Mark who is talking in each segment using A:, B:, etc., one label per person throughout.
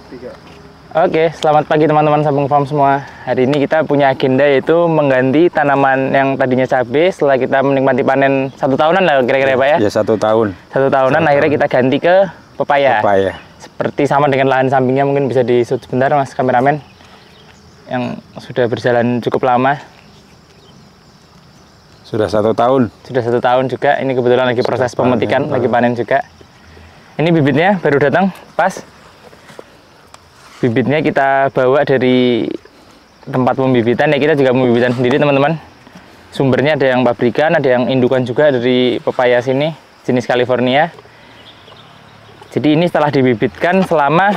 A: Oke, selamat pagi teman-teman Sambung Farm semua. Hari ini kita punya agenda yaitu mengganti tanaman yang tadinya cabai. Setelah kita menikmati panen 1 tahunan lah kira-kira ya Pak ya?
B: Ya 1 tahun.
A: 1 tahunan akhirnya kita ganti ke pepaya.
B: Pepaya.
A: Seperti sama dengan lahan sampingnya, mungkin bisa di shoot sebentar Mas kameramen. Yang sudah berjalan cukup lama.
B: Sudah 1 tahun.
A: Sudah 1 tahun juga. Ini kebetulan lagi proses pemetikan, lagi panen juga. Ini bibitnya baru datang, pas. Bibitnya kita bawa dari tempat pembibitan ya, kita juga membibitan sendiri teman-teman. Sumbernya ada yang pabrikan, ada yang indukan juga dari pepaya sini, jenis California. Jadi ini setelah dibibitkan selama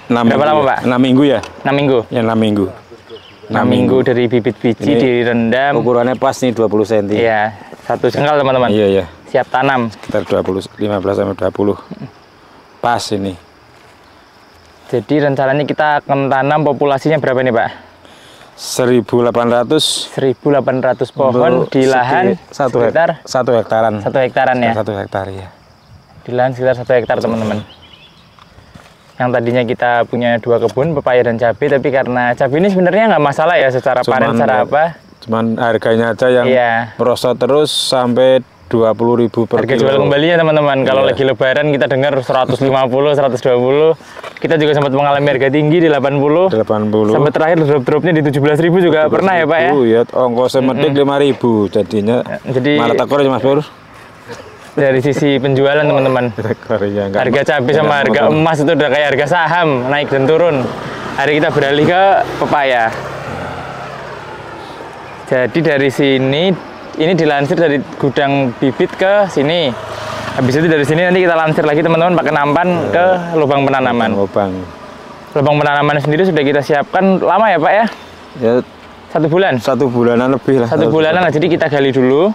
A: berapa lama Pak?
B: 6 minggu ya?
A: 6 minggu?
B: Ya 6 minggu.
A: 6 minggu dari bibit biji ini direndam.
B: Ukurannya pas nih 20 cm.
A: Iya, 1 jengkal teman-teman.
B: Iya, iya.
A: Siap tanam.
B: Sekitar 15-20. Pas ini.
A: Jadi rencananya kita akan tanam populasinya berapa nih Pak?
B: 1.800
A: pohon di lahan sekitar
B: 1 hektaran.
A: 1 hektaran ya?
B: 1 hektar ya.
A: Di lahan sekitar 1 hektar teman-teman. Yang tadinya kita punya 2 kebun pepaya dan cabai, tapi karena cabai ini sebenarnya nggak masalah ya secara panen secara apa.
B: Cuman harganya aja yang merosot terus sampai 20.000 per
A: harga
B: kilo.
A: Jual kembalinya teman-teman. Kalau lagi lebaran kita dengar 150, 120. Kita juga sempat mengalami harga tinggi di 80. Sampai terakhir drop-dropnya di 17.000 juga pernah ya Pak ya?
B: Ya, ongkosnya metik 5.000 jadinya.
A: Jadi
B: malah tekor aja Mas Pur.
A: Dari sisi penjualan teman-teman. Harga cabai sama harga emas itu udah kayak harga saham, naik dan turun. Hari kita beralih ke pepaya. Jadi dari sini ini dilansir dari gudang bibit ke sini. Habis itu dari sini nanti kita lansir lagi teman-teman pakai nampan ke lubang penanaman. Lubang penanaman sendiri sudah kita siapkan lama ya Pak ya? Ya 1 bulan. 1
B: bulanan lebih lah.
A: 1 bulanan lah. Jadi kita gali dulu.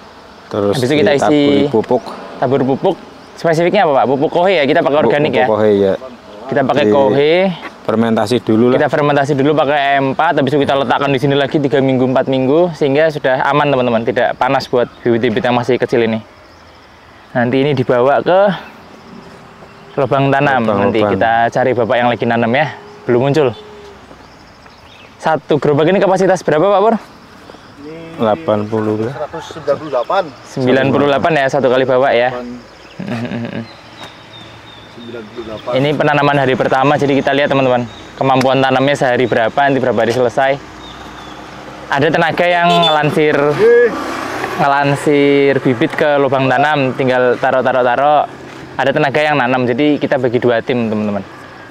B: Terus
A: habis itu kita isi tabur pupuk. Spesifiknya apa Pak? Pupuk kohe ya? Kita pakai organik ya?
B: Pupuk kohe ya.
A: Kita pakai kohe.
B: Fermentasi dulu lah.
A: Kita fermentasi dulu pakai M4, habis itu kita letakkan di sini lagi 3 minggu 4 minggu sehingga sudah aman teman-teman, tidak panas buat bibit-bibit yang masih kecil ini. Nanti ini dibawa ke lubang tanam. Nanti kita cari bapak yang lagi nanam ya. Belum muncul. 1 gerobak ini kapasitas berapa Pak Pur?
B: 80
A: 198. 98 ya 1 kali bawa ya. 98. Ini penanaman hari pertama, jadi kita lihat teman-teman kemampuan tanamnya sehari berapa, nanti berapa hari selesai. Ada tenaga yang ngelansir bibit ke lubang tanam, tinggal taruh. Ada tenaga yang nanam, jadi kita bagi 2 tim teman-teman.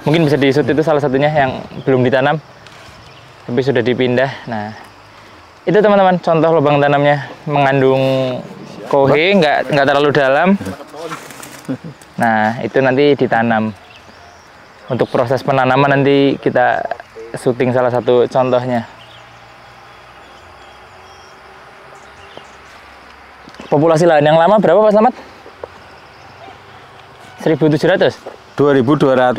A: Mungkin bisa di-shoot itu salah satunya yang belum ditanam, tapi sudah dipindah. Nah itu teman-teman contoh lubang tanamnya, mengandung kohe, nggak terlalu dalam. Nah itu nanti ditanam. Untuk proses penanaman nanti kita syuting salah satu contohnya. Populasi lahan yang lama berapa Pak Slamet? 1.700?
B: 2.200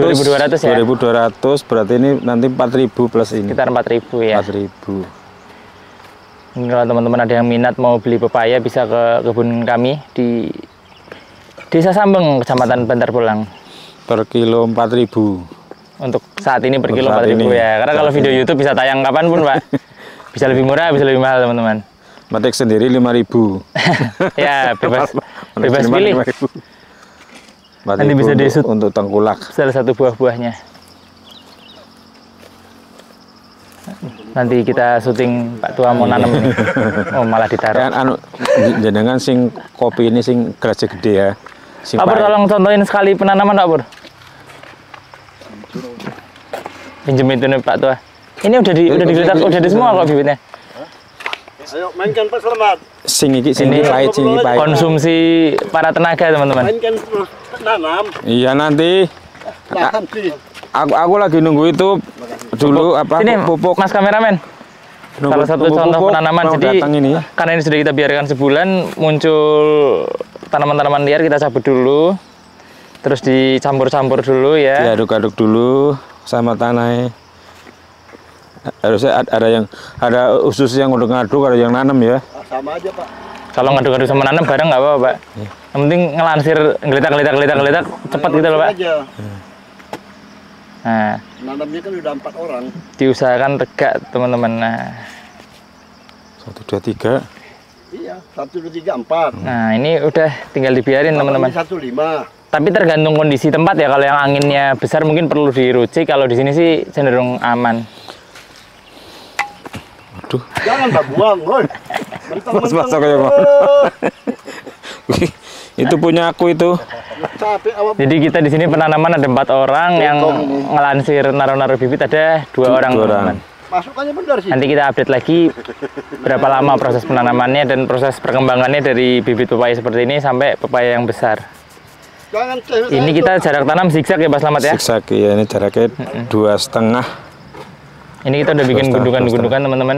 B: ya? 2.200 berarti ini nanti 4.000 plus ini.
A: Sekitar 4.000 ya? 4.000. Kalau teman-teman ada yang minat mau beli pepaya bisa ke kebun kami di Desa Sambeng, Kecamatan Bantar Pulang.
B: Per kilo 4.000.
A: Untuk saat ini per kilo 4.000 ya. Karena kalau video YouTube bisa tayang kapanpun Pak. Bisa lebih murah, bisa lebih mahal teman-teman.
B: Metik sendiri 5.000.
A: Ya bebas pilih. Nanti bisa di-shoot
B: untuk tengkulak.
A: Salah satu buah-buahnya. Nanti kita syuting Pak Tua mau nanam ini. Oh malah ditaruh.
B: Jenengan sing kopi ini sing gelas gede ya.
A: Pak Pur tolong contohin sekali penanaman Pak Pur. Pinjem itu nih Pak Tua. Ini udah digeletak, udah di semua kok bibitnya.
C: Ayo mainkan Pak Selamat.
B: Sing pahit.
A: Konsumsi para tenaga teman-teman.
C: Mainkan nanam.
B: Iya nanti. Aku lagi nunggu itu dulu apa pupuk.
A: Mas kameramen. Salah satu contoh penanaman. Jadi karena ini sudah kita biarkan sebulan, muncul tanaman-tanaman liar, kita cabut dulu, terus dicampur-campur dulu ya.
B: Diaduk-aduk dulu sama tanahnya. Harusnya ada usus yang udah ngaduk, ada yang nanam ya.
C: Sama aja Pak.
A: Kalau ngaduk-ngaduk sama nanam bareng nggak apa-apa Pak. Yang penting ngelansir, ngelitak cepat gitu loh Pak. Nah,
C: Nanamnya kan udah 4 orang.
A: diusahakan tegak teman-teman. Nah,
B: 1, 2, 3.
C: Iya, 1, 2, 3, 4.
A: nah ini udah tinggal dibiarin teman-teman.
C: 1, 5.
A: Tapi tergantung kondisi tempat ya. Kalau yang anginnya besar mungkin perlu dirucik. Kalau di sini sih cenderung aman.
B: Aduh.
C: Jangan tak buang, woi.
B: Mas-mas kayak mau. Itu punya aku itu.
C: Capek awak.
A: Jadi kita di sini penanaman ada 4 orang, yang ngelansir naruh-naruh bibit ada 2 orang.
B: Dua orang.
A: Teman-teman.
C: Masukannya benar sih.
A: Nanti kita update lagi berapa lama proses penanamannya dan proses perkembangannya dari bibit pepaya seperti ini sampai pepaya yang besar.
C: Jangan
A: Ini kita jarak tanam zigzag ya Pak Slamet ya?
B: Zigzag ya, ini jaraknya 2,5.
A: Ini kita udah bikin gundukan-gundukan teman-teman.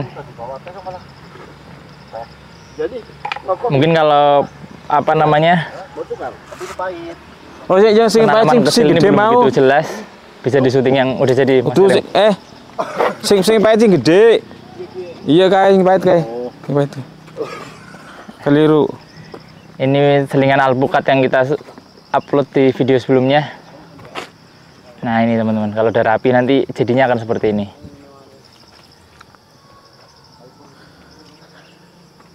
C: Jadi, ngokok
A: Mungkin kalau apa namanya
C: tukar, tapi itu pahit.
B: Oh ya, sing
A: penanaman
B: pancing
A: kecil
B: sing
A: ini
B: gede
A: belum
B: mau.
A: begitu jelas. Bisa di syuting yang udah jadi. Mas
B: Tuh,
A: Arif.
B: sing pancing gede. Iya kae sing pahit kae. Sing pahit. Keliru.
A: Ini selingan alpukat yang kita upload di video sebelumnya. Nah ini teman-teman, kalau udah rapi nanti jadinya akan seperti ini.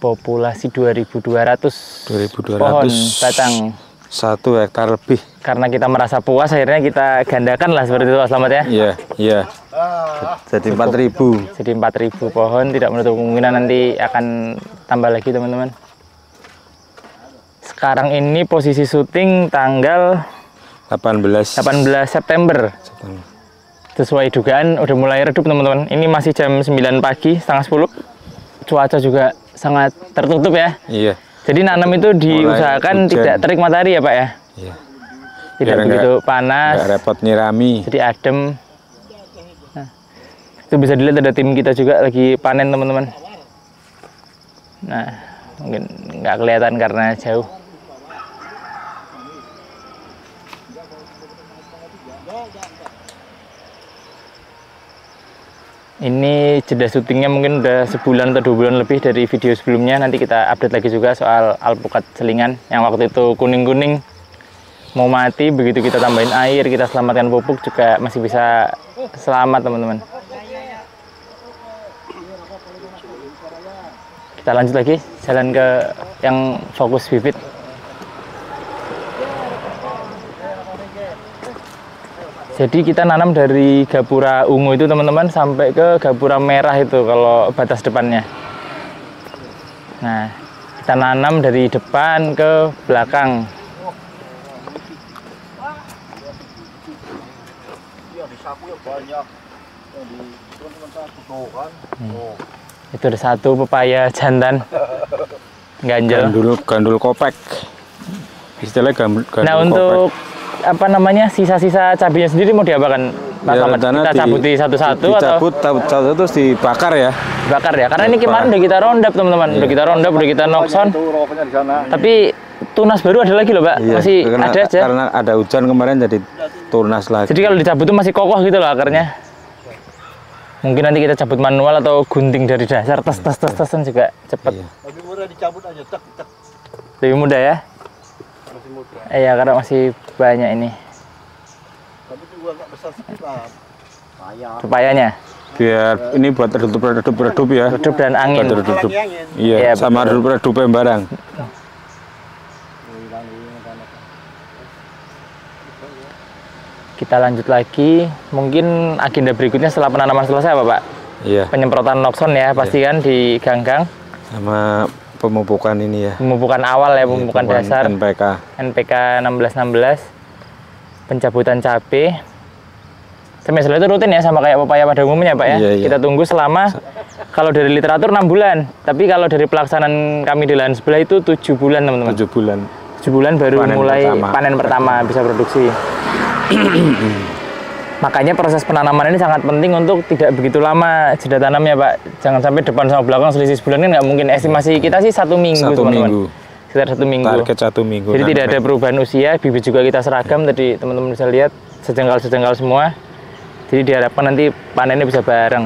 A: Populasi 2.200 pohon batang.
B: 1 hektar lebih.
A: Karena kita merasa puas, akhirnya kita gandakan lah seperti itu Pak Slamet ya.
B: Iya, iya. Jadi 4.000.
A: Jadi 4.000 pohon, tidak menutup kemungkinan nanti akan tambah lagi teman-teman. Sekarang ini posisi syuting tanggal
B: 18
A: September. Sesuai dugaan udah mulai redup teman-teman. Ini masih jam 9 pagi, setengah 10. Cuaca juga sangat tertutup ya.
B: Iya.
A: Jadi nanam itu diusahakan
B: hujan.
A: tidak terik matahari ya Pak ya.
B: Iya.
A: Tidak
B: Biar
A: begitu panas.
B: Nggak repot nyirami.
A: Jadi adem. Nah, itu bisa dilihat ada tim kita juga lagi panen teman-teman. Nah, mungkin nggak kelihatan karena jauh. Ini jeda syutingnya mungkin udah sebulan atau 2 bulan lebih dari video sebelumnya. Nanti kita update lagi juga soal alpukat selingan yang waktu itu kuning-kuning mau mati, begitu kita tambahin air, kita selamatkan pupuk juga masih bisa selamat teman-teman. Kita lanjut lagi jalan ke yang fokus bibit. Jadi kita nanam dari gapura ungu itu teman-teman sampai ke gapura merah itu kalau batas depannya. Nah, kita nanam dari depan ke belakang. Itu ada 1 pepaya jantan ganjel.
B: Gandul kopek. Istilahnya gandul
A: Nah,
B: kopek.
A: untuk apa namanya sisa-sisa cabenya sendiri mau diapakan Pak
B: Ya,
A: Slamet?
B: rencana
A: Kita cabuti satu-satu atau
B: dicabut satu-satu terus dibakar ya.
A: bakar ya? Karena ini kemarin udah kita roundup teman-teman, udah kita roundup, udah kita nokson.
C: Itu rokoknya di sana.
A: Tapi tunas baru ada lagi loh Pak,
B: Iya,
A: masih
B: karena,
A: ada aja.
B: Karena ada hujan kemarin jadi tunas lagi.
A: Jadi kalau dicabut tuh masih kokoh gitu loh akarnya. Mungkin nanti kita cabut manual atau gunting dari dasar, tes-tes-tes-tesan juga cepet.
B: Iya.
C: Lebih mudah dicabut aja, tek tek.
A: Lebih mudah ya?
C: Masih mudah.
A: Iya, karena masih banyak ini
C: Tapi juga agak besar sedikit lah. Payah.
A: pepayanya.
B: Biar ini buat redup ya.
A: Redup dan angin.
B: Buat redup.
C: Lagi angin.
B: Iya,
A: Iya,
B: sama redup barang.
A: Kita lanjut lagi. Mungkin agenda berikutnya setelah penanaman selesai apa Pak?
B: Iya.
A: Penyemprotan nokson ya, pasti kan di ganggang.
B: Sama pemupukan ini ya.
A: Pemupukan awal ya, pemupukan dasar.
B: NPK.
A: NPK 1616. Pencabutan cabai. Semester itu rutin ya sama kayak pepaya pada umumnya Pak ya.
B: Iya, iya.
A: Kita tunggu selama kalau dari literatur 6 bulan. Tapi kalau dari pelaksanaan kami di lahan sebelah itu 7 bulan teman-teman.
B: 7 bulan.
A: 7 bulan baru
B: Panen
A: mulai
B: pertama.
A: panen pertama bisa produksi. Makanya proses penanaman ini sangat penting untuk tidak begitu lama jeda tanamnya Pak. Jangan sampai depan sama belakang selisih sebulan kan nggak mungkin. Estimasi kita sih 1 minggu
B: 1
A: teman-teman.
B: minggu.
A: Sekitar 1 minggu.
B: Target 1 minggu.
A: Jadi tidak ada
B: nanti.
A: perubahan usia, bibit juga kita seragam. Tadi teman-teman bisa lihat sejengkal-sejengkal semua. Jadi diharapkan nanti panennya bisa bareng.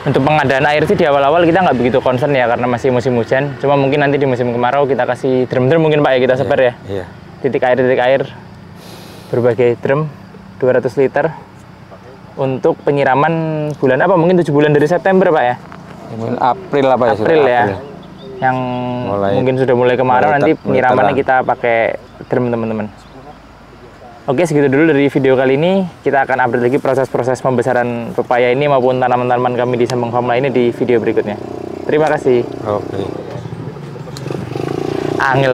A: Untuk pengadaan air sih di awal-awal kita nggak begitu concern ya karena masih musim hujan. Cuma mungkin nanti di musim kemarau kita kasih drum-drum mungkin Pak ya kita sebar ya.
B: Iya.
A: Titik air berbagai drum 200 liter. untuk penyiraman bulan apa? Mungkin 7 bulan dari September Pak ya?
B: Mungkin April apa ya?
A: April ya. Yang mungkin sudah mulai kemarau, nanti penyiramannya kita pakai drum teman-teman. Oke, segitu dulu dari video kali ini. Kita akan update lagi proses-proses pembesaran pepaya ini maupun tanaman-tanaman kami di Sambung Farm lainnya di video berikutnya. Terima kasih.
B: Oke.
A: Angel.